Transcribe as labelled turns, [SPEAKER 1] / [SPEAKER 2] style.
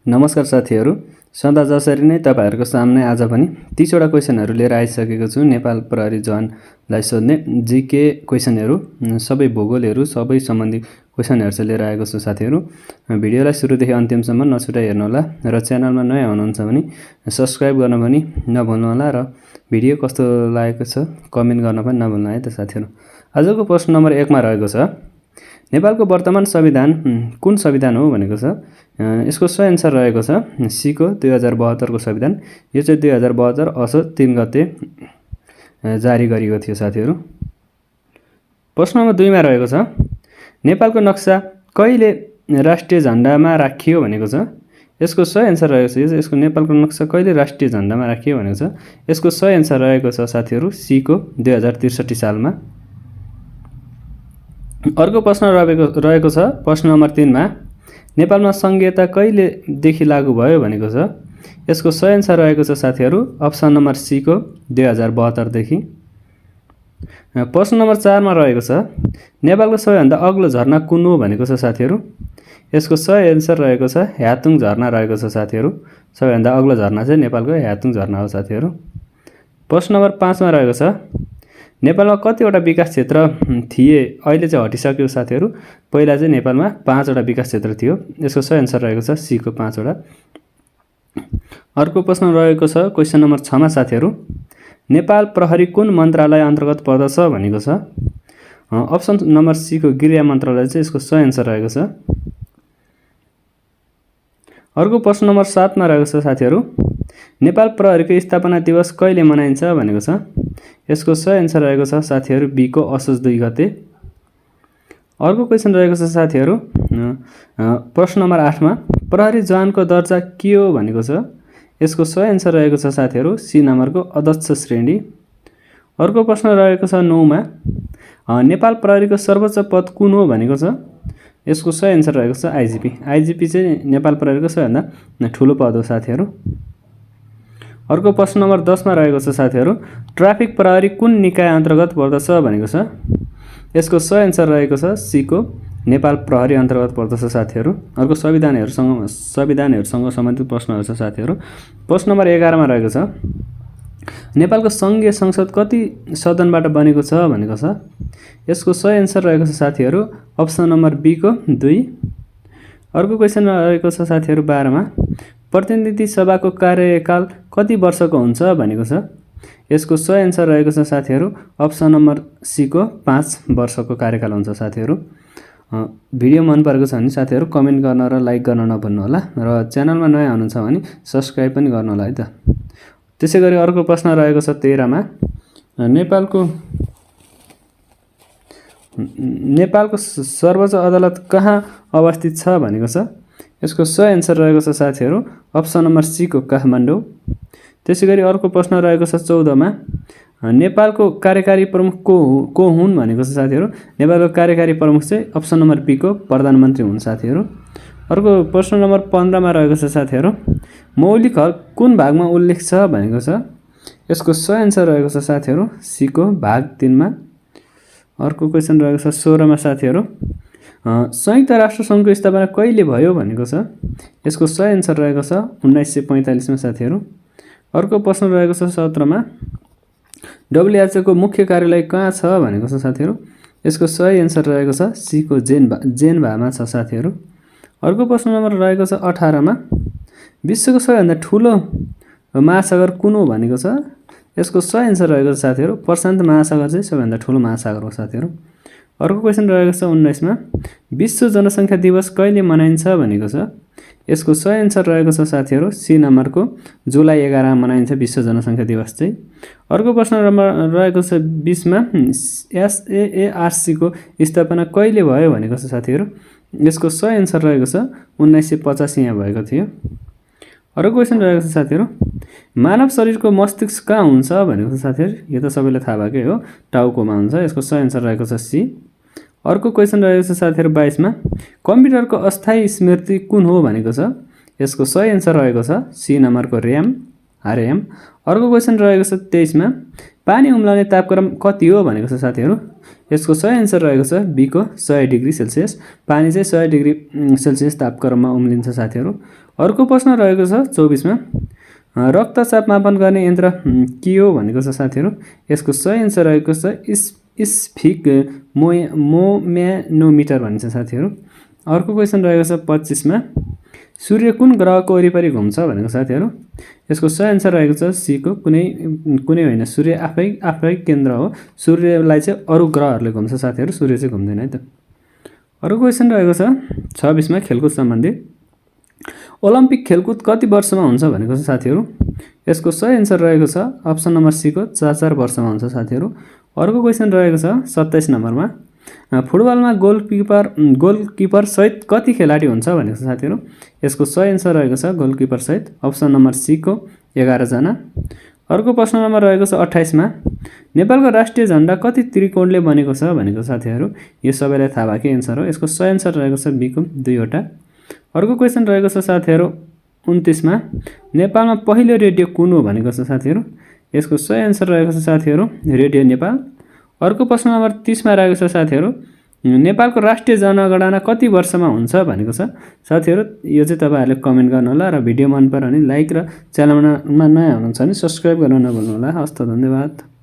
[SPEAKER 1] नमस्कार साथीहरू, सदा जसरी नै तपाईहरुको सामने आज पनि 30 वटा क्वेशनहरु लिएर आइसकेको छु। नेपाल प्रहरी जवानलाई सोध्ने जीके क्वेशनहरु, सबै भूगोलहरु, सबै सम्बन्धी क्वेशनहरु चाहिँ लिएर आएको छु साथीहरू। भिडियोलाई सुरुदेखि अन्तिमसम्म नछुटाइ हेर्नु होला र च्यानलमा नयाँ हुनुहुन्छ भने सब्स्क्राइब गर्न पनि नभुल्नु होला र भिडियो कस्तो लागेको छ कमेन्ट गर्न पनि नभुल्नु है त साथीहरू। आजको प्रश्न नम्बर 1 मा रहेको छ, नेपालको वर्तमान संविधान कुन संविधान हो भनेको छ। यसको सही आन्सर रहेको छ सी को 2072 को संविधान। यो चाहिँ 2072 असोज 3 गते जारी गरिएको थियो साथीहरू। प्रश्न नम्बर 2 मा रहेको छ, नेपालको नक्सा कहिले राष्ट्रिय झण्डामा राखियो भनेको छ। यसको सही आन्सर रहेको छ, यसको नेपालको नक्सा कहिले राष्ट्रिय झण्डामा राखियो भनेको छ। यसको सही आन्सर रहेको छ साथीहरू सी को 2063 सालमा। अर्को प्रश्न रहेको छ प्रश्न नम्बर 3 मा, नेपालमा संघीयता कहिलेदेखि लागू भयो भनेको छ। यसको सही आन्सर रहेको छ साथीहरू अप्सन नम्बर सी को 2072 देखि। प्रश्न नम्बर 4 मा रहेको छ, नेपालको सबैभन्दा अग्लो झरना कुन हो भनेको छ साथीहरू। यसको सही आन्सर रहेको छ ह्यातुङ झरना रहेको छ साथीहरू। सबैभन्दा अग्लो झरना चाहिँ नेपालको ह्यातुङ झरना हो साथीहरू। प्रश्न नम्बर 5 मा रहेको छ, नेपालमा कतिवटा विकास क्षेत्र थिए अहिले चाहिँ हटिसक्यो साथीहरू। पहिला चाहिँ नेपालमा 5 वटा विकास क्षेत्र थियो। यसको सही आन्सर रहेको छ सी को 5 वटा। अर्को प्रश्न रहेको छ क्वेशन नम्बर 6 मा साथीहरू, नेपाल प्रहरी कुन मन्त्रालय अन्तर्गत पर्दछ भनेको छ। अप्सन नम्बर सी को गृह मन्त्रालय चाहिँ यसको सही आन्सर रहेको छ। अर्को प्रश्न नम्बर 7 मा रहेको छ साथीहरू, नेपाल प्रहरीको स्थापना दिवस कहिले मनाइन्छ भनेको छ। यसको सही आन्सर रहेको छ साथीहरू बी को असोज 2 गते। अर्को क्वेशन रहेको छ साथीहरू प्रश्न नम्बर 8 मा, प्रहरी जवानको दर्जा के हो भनेको छ। यसको सही आन्सर रहेको छ साथीहरू सी नम्बरको अध्यक्ष श्रेणी। अर्को प्रश्न रहेको छ 9 मा, नेपाल प्रहरीको सर्वोच्च पद कुन हो भनेको छ। यसको सही आन्सर रहेको छ आइजिपी। आइजिपी चाहिँ नेपाल प्रहरीको सबैभन्दा ठुलो पद हो साथीहरू। अर्को प्रश्न नम्बर 10 मा रहेको छ साथीहरू, ट्राफिक प्रहरी कुन निकाय अन्तर्गत पर्दछ भनेको छ। यसको सही आन्सर रहेको छ सी को नेपाल प्रहरी अन्तर्गत पर्दछ साथीहरू। अर्को संविधानहरुसँग सम्बन्धित प्रश्नहरु छ साथीहरू। प्रश्न नम्बर 11 मा रहेको छ, नेपालको संघीय संसद कति सदनबाट बनेको छ भनेको छ। यसको सही आन्सर रहेको छ साथीहरू अप्सन नम्बर बी को 2। अर्को क्वेशन रहेको छ साथीहरू 12 मा, प्रतिनिधि सभाको कार्यकाल कति वर्षको हुन्छ भनेको छ। यसको सही आन्सर रहेको छ साथीहरू अप्सन नम्बर सी को 5 वर्षको कार्यकाल हुन्छ साथीहरू। भिडियो मन परेको छ भने साथीहरू कमेन्ट गर्न र लाइक गर्न नभुल्नु होला र च्यानलमा नयाँ हुनुहुन्छ भने सब्स्क्राइब पनि गर्नु होला है त। त्यसैगरी अर्को प्रश्न रहेको छ 13 मा, नेपालको सर्वोच्च अदालत कहाँ अवस्थित छ भनेको छ। यसको सही आन्सर रहेको छ साथीहरू अप्सन नम्बर सी को काठमाडौँ। त्यसैगरी अर्को प्रश्न रहेको छ 14 मा, नेपालको कार्यकारी प्रमुख को हुन् भनेको छ साथीहरू। नेपालको कार्यकारी प्रमुख चाहिँ अप्सन नम्बर बी को प्रधानमन्त्री हुन् साथीहरू। अर्को प्रश्न नम्बर 15 मा रहेको छ साथीहरू, मौलिक हक कुन भागमा उल्लेख छ भनेको छ। यसको सही आन्सर रहेको छ साथीहरू सी को भाग 3 मा। अर्को क्वेशन रहेको छ 16 मा साथीहरू, संयुक्त राष्ट्र सङ्घको स्थापना कहिले भयो भनेको छ। यसको सही आन्सर रहेको छ 1945 मा साथीहरू। अर्को प्रश्न रहेको छ 17 मा, WHO को मुख्य कार्यालय कहाँ छ भनेको छ साथीहरू। यसको सही आन्सर रहेको छ सी को जेनेभामा छ साथीहरू। अर्को प्रश्न नम्बर रहेको छ 18 मा, विश्वको सबैभन्दा ठुलो महासागर कुन हो भनेको छ। यसको सही आन्सर रहेको छ साथीहरू प्रशान्त महासागर चाहिँ सबैभन्दा ठुलो महासागर हो साथीहरू। अर्को क्वेशन रहेको छ 19 मा, विश्व जनसङ्ख्या दिवस कहिले मनाइन्छ भनेको छ। यसको सही आन्सर रहेको छ साथीहरू सी नम्बरको जुलाई 11 मा मनाइन्छ विश्व जनसङ्ख्या दिवस चाहिँ। अर्को प्रश्न रहेको छ 20 मा, SAARC को स्थापना कहिले भयो भनेको छ साथीहरू। यसको सही आन्सर रहेको छ 1985 यहाँ भएको थियो। अर्को क्वेशन रहेको छ साथीहरू, मानव शरीरको मस्तिष्क कहाँ हुन्छ भनेको छ साथीहरू। यो त सबैलाई थाहा भएकै हो, टाउकोमा हुन्छ। यसको सही आन्सर रहेको छ सी। अर्को क्वेशन रहेको छ साथीहरू 22 मा, कम्प्युटरको अस्थायी स्मृति कुन हो भनेको छ। यसको सही आन्सर रहेको छ सी नम्बरको RAM। अर्को क्वेशन रहेको छ 23 मा, पानी उम्लने तापक्रम कति हो भनेको छ साथीहरू। यसको सही आन्सर रहेको छ बी को 100 डिग्री सेल्सियस। पानी चाहिँ 100 डिग्री सेल्सियस तापक्रममा उम्लिन्छ साथीहरू। अर्को प्रश्न रहेको छ 24 मा रक्तचाप मापन गर्ने यन्त्र के हो भनेको छ साथीहरू। यसको सही एन्सर रहेको छ स्फिग मोम्यानोमिटर भनिन्छ साथीहरू। अर्को क्वेसन रहेको छ 25 मा सूर्य कुन ग्रहको वरिपरि घुम्छ भनेको साथीहरू। यसको सही एन्सर रहेको छ सी को कुनै होइन, सूर्य आफै केन्द्र हो। सूर्यलाई चाहिँ अरू ग्रहहरूले घुम्छ साथीहरू, सूर्य चाहिँ घुम्दैन है त। अर्को क्वेसन रहेको छ 26 मा खेलकुद सम्बन्धी ओलम्पिक खेलकुद कति वर्षमा हुन्छ भनेको छ साथीहरू। यसको सही एन्सर रहेको छ अप्सन नम्बर सी को 4 वर्षमा हुन्छ साथीहरू। अर्को क्वेसन रहेको छ 27 नम्बरमा फुटबलमा गोलकिपर सहित कति खेलाडी हुन्छ भनेको छ साथीहरू। यसको सही एन्सर रहेको छ गोलकिपर सहित अप्सन नम्बर सी को 11 जना। अर्को प्रश्न नम्बर रहेको छ 28 मा नेपालको राष्ट्रिय झण्डा कति त्रिकोणले बनेको छ भनेको साथीहरू। यो सबैलाई थाहा भएकै एन्सर हो। यसको सही एन्सर रहेको छ बी को 2 वटा। अर्को क्वेसन रहेको छ साथीहरू 29 मा नेपालमा पहिलो रेडियो कुन हो भनेको छ साथीहरू। यसको सही एन्सर रहेको छ साथीहरू रेडियो नेपाल। अर्को प्रश्न नम्बर 30 मा रहेको छ साथीहरू नेपालको राष्ट्रिय जनगणना कति वर्षमा हुन्छ भनेको छ साथीहरू। यो चाहिँ तपाईहरुले कमेन्ट गर्नु होला र भिडियो मन पर्यो भने लाइक र च्यानलमा नयाँ हुनुहुन्छ भने सब्स्क्राइब गर्न नभुल्नु होला। हस्त धन्यवाद।